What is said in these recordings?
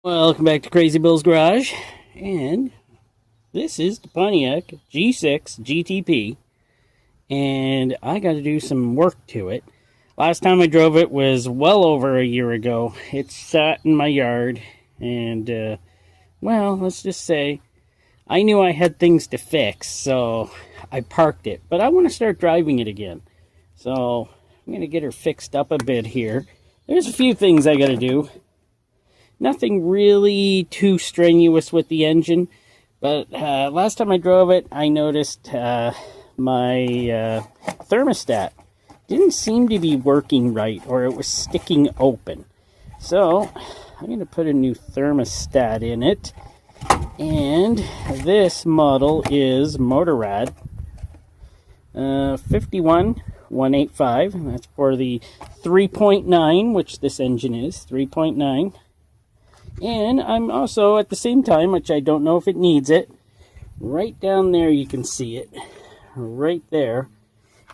Welcome back to Crazy Bill's Garage, and this is the Pontiac G6 Gtp, and I got to do some work to it. Last time I drove it was well over a year ago. It sat in my yard, and, well, let's just say I knew I had things to fix, so I parked it, but I want to start driving it again. So I'm going to get her fixed up a bit here. There's a few things I got to do. Nothing really too strenuous with the engine, but last time I drove it, I noticed my thermostat didn't seem to be working right, or it was sticking open. So I'm going to put a new thermostat in it, and this model is Motorola 51185, and that's for the 3.9, which this engine is, 3.9. And I'm also, at the same time, which I don't know if it needs it, right down there you can see it. Right there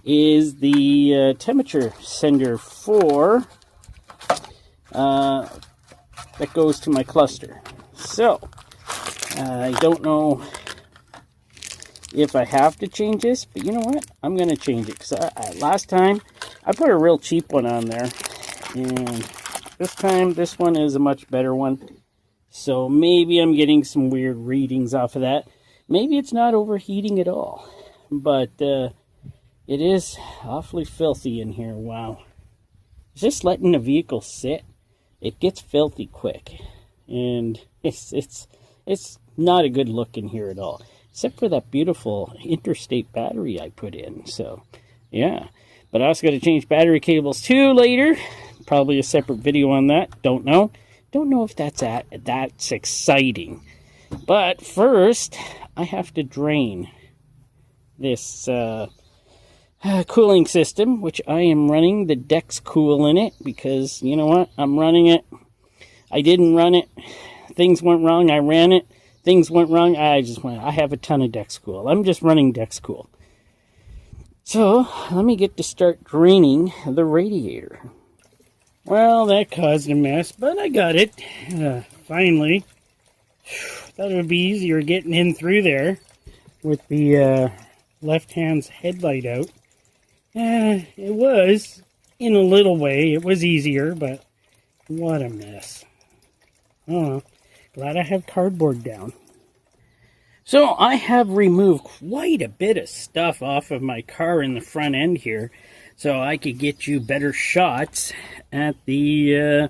is the temperature sender for that goes to my cluster. So, I don't know if I have to change this, but you know what? I'm going to change it. Because last time, I put a real cheap one on there. And this time, this one is a much better one. So maybe I'm getting some weird readings off of that. Maybe it's not overheating at all. But it is awfully filthy in here. Wow. Just letting the vehicle sit, it gets filthy quick. And it's not a good look in here at all. Except for that beautiful interstate battery I put in. So, yeah. But I also got to change battery cables too later. Probably a separate video on that. Don't know. Don't know if that's exciting. But first, I have to drain this cooling system, which I am running the Dex Cool in it, because, you know what, I'm running it. I didn't run it. Things went wrong. I ran it. Things went wrong. I have a ton of Dex Cool. I'm just running Dex Cool. So, let me get to start draining the radiator. Well, that caused a mess, but I got it. Finally. Thought it would be easier getting in through there with the left hand's headlight out. It was, in a little way. It was easier, but what a mess. Oh, glad I have cardboard down. So I have removed quite a bit of stuff off of my car in the front end here, so I could get you better shots at the,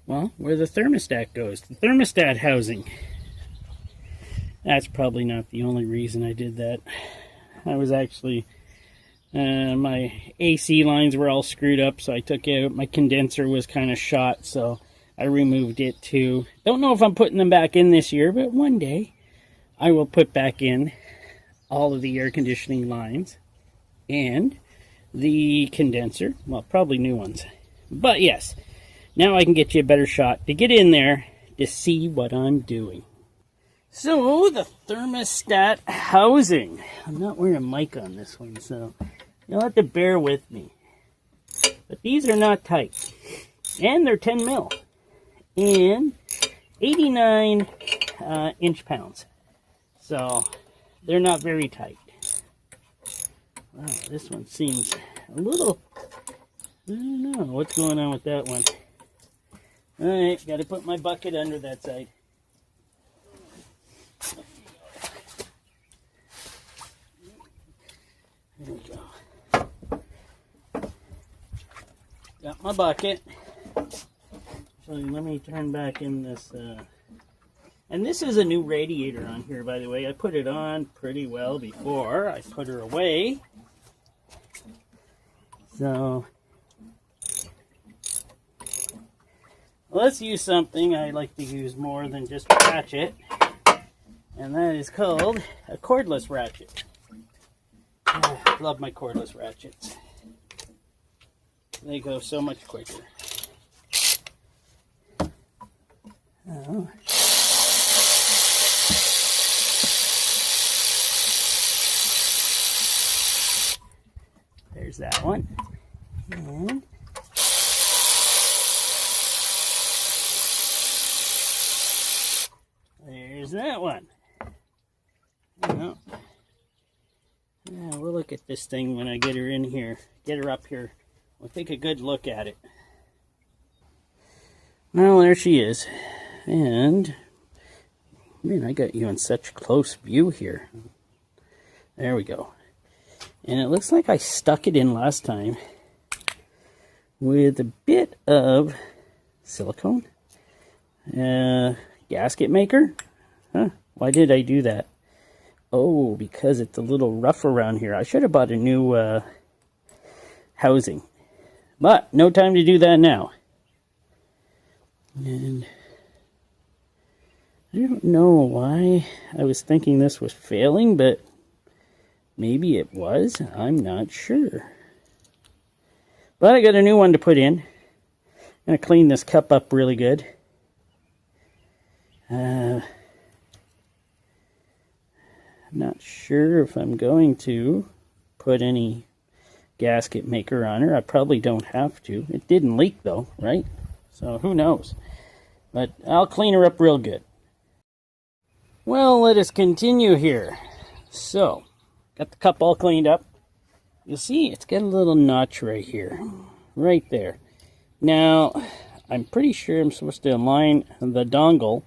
well, where the thermostat goes. The thermostat housing. That's probably not the only reason I did that. I was actually, my AC lines were all screwed up, so I took it out. My condenser was kind of shot, so I removed it too. Don't know if I'm putting them back in this year, but one day I will put back in all of the air conditioning lines and the condenser. Well, probably new ones. But yes, now I can get you a better shot to get in there to see what I'm doing. So, the thermostat housing. I'm not wearing a mic on this one, so you'll have to bear with me. But these are not tight. And they're 10 mil. And 89 inch-pounds. So, they're not very tight. Wow, this one seems a little, I don't know what's going on with that one. Alright, got to put my bucket under that side. There we go. Got my bucket. So let me turn back in this, and this is a new radiator on here, by the way. I put it on pretty well before I put her away. So, let's use something I like to use more than just a ratchet, and that is called a cordless ratchet. I love my cordless ratchets. They go so much quicker. Oh. There's that one. And There's that one. Well, yeah, we'll look at this thing when I get her in here. Get her up here. We'll take a good look at it. Well, there she is. And, man, I got you in such close view here. There we go. And it looks like I stuck it in last time with a bit of silicone. Gasket maker? Huh? Why did I do that? Oh, because it's a little rough around here. I should have bought a new housing. But no time to do that now. And I don't know why I was thinking this was failing, but maybe it was. I'm not sure. But I got a new one to put in. I'm going to clean this cup up really good. I'm not sure if I'm going to put any gasket maker on her. I probably don't have to. It didn't leak though, right? So who knows? But I'll clean her up real good. Well, let us continue here. So, got the cup all cleaned up. You'll see it's got a little notch right here. Right there. Now, I'm pretty sure I'm supposed to align the dongle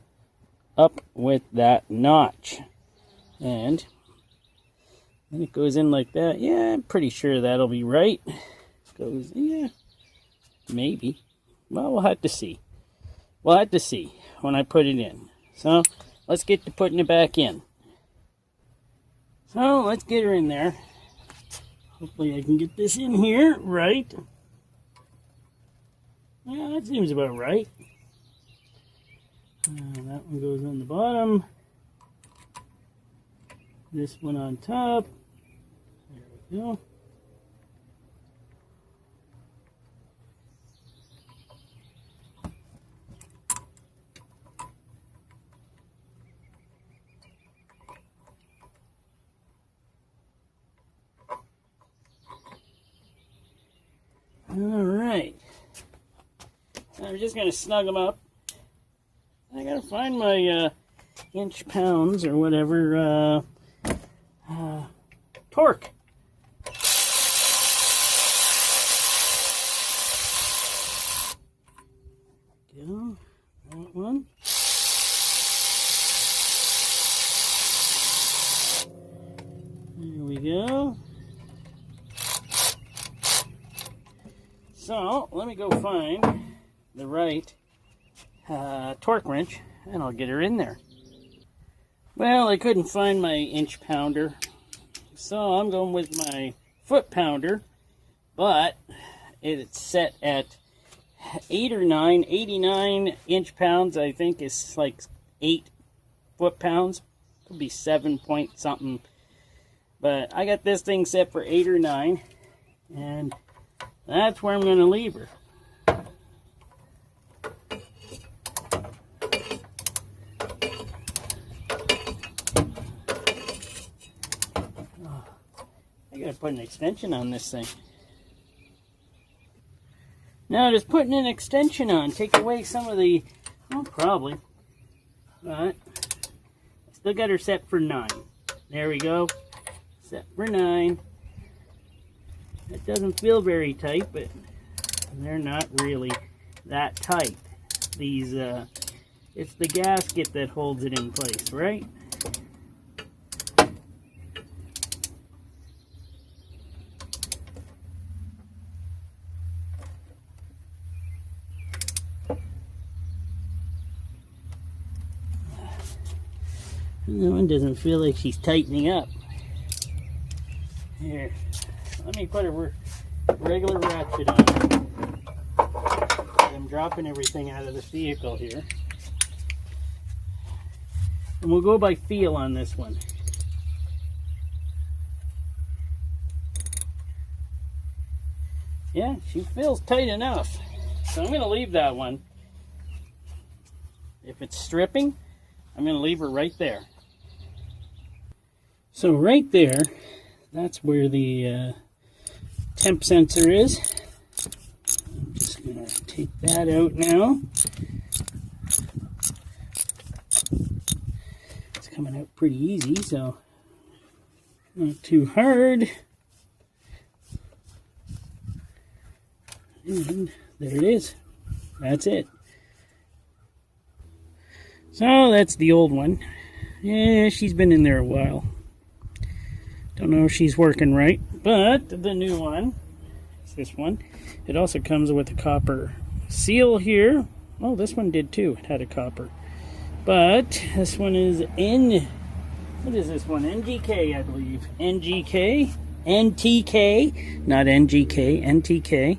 up with that notch. And then it goes in like that. Yeah, I'm pretty sure that'll be right. Goes, yeah, maybe. Well, we'll have to see. We'll have to see when I put it in. So, let's get to putting it back in. So, let's get her in there. Hopefully I can get this in here right. Yeah, that seems about right. That one goes on the bottom. This one on top. There we go. Alright. I'm just going to snug them up. I got to find my inch pounds or whatever torque. Go. That one. There we go. So, let me go find the right torque wrench, and I'll get her in there. Well, I couldn't find my inch pounder, so I'm going with my foot pounder, but it's set at 8 or 9, 89 inch pounds, I think is like 8 foot pounds. Could be 7 point something, but I got this thing set for 8 or 9, and that's where I'm going to leave her. I got to put an extension on this thing. Now, does putting an extension on take away some of the... Well, probably. But still got her set for 9. There we go. Set for 9. It doesn't feel very tight, but they're not really that tight. These, it's the gasket that holds it in place, right? That one doesn't feel like she's tightening up. Here. Let me put a regular ratchet on. I'm dropping everything out of the vehicle here. And we'll go by feel on this one. Yeah, she feels tight enough. So I'm going to leave that one. If it's stripping, I'm going to leave her right there. So right there, that's where the temp sensor is. I'm just going to take that out now. coming out pretty easy, so not too hard. And there it is. That's it. So that's the old one. Yeah, she's been in there a while. Don't know if she's working right, but the new one is this one. It also comes with a copper seal here. Oh, this one did too. It had a copper. But this one is what is this one? NGK, I believe. NGK? NTK, not NGK, NTK.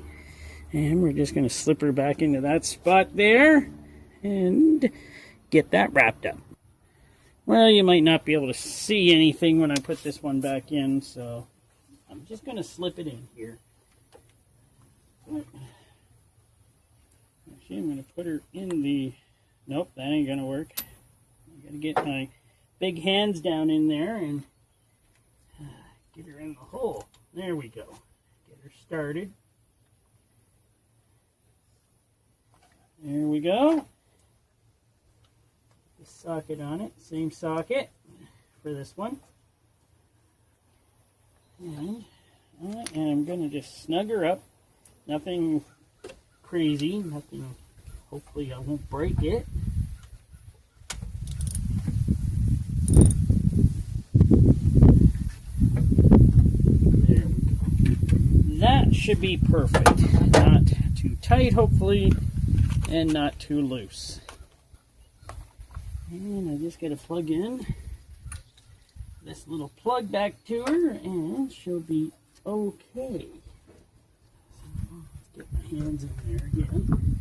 And we're just going to slip her back into that spot there and get that wrapped up. Well, you might not be able to see anything when I put this one back in, so I'm just going to slip it in here. Actually, I'm going to put her in the... Nope, that ain't going to work. I got to get my big hands down in there and get her in the hole. There we go. Get her started. There we go. The socket on it, same socket for this one. And I'm going to just snug her up. Nothing crazy, nothing, hopefully I won't break it. There we go. That should be perfect. Not too tight, hopefully, and not too loose. And I just got to plug in this little plug back to her, and she'll be okay. So let's get my hands in there again.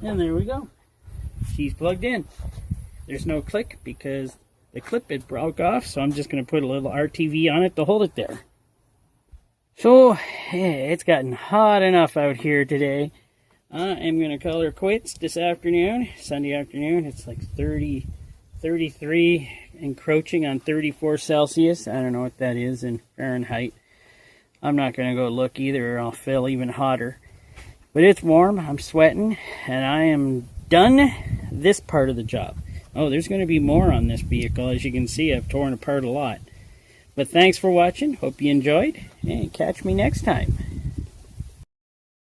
And there we go. She's plugged in. There's no click because the clip it broke off, so I'm just going to put a little RTV on it to hold it there. So, it's gotten hot enough out here today. I am going to call her quits this afternoon, Sunday afternoon. It's like 30, 33, encroaching on 34 Celsius. I don't know what that is in Fahrenheit. I'm not going to go look either, or I'll feel even hotter. But it's warm, I'm sweating, and I am done this part of the job. Oh, there's going to be more on this vehicle. As you can see, I've torn apart a lot. But thanks for watching. Hope you enjoyed, and catch me next time.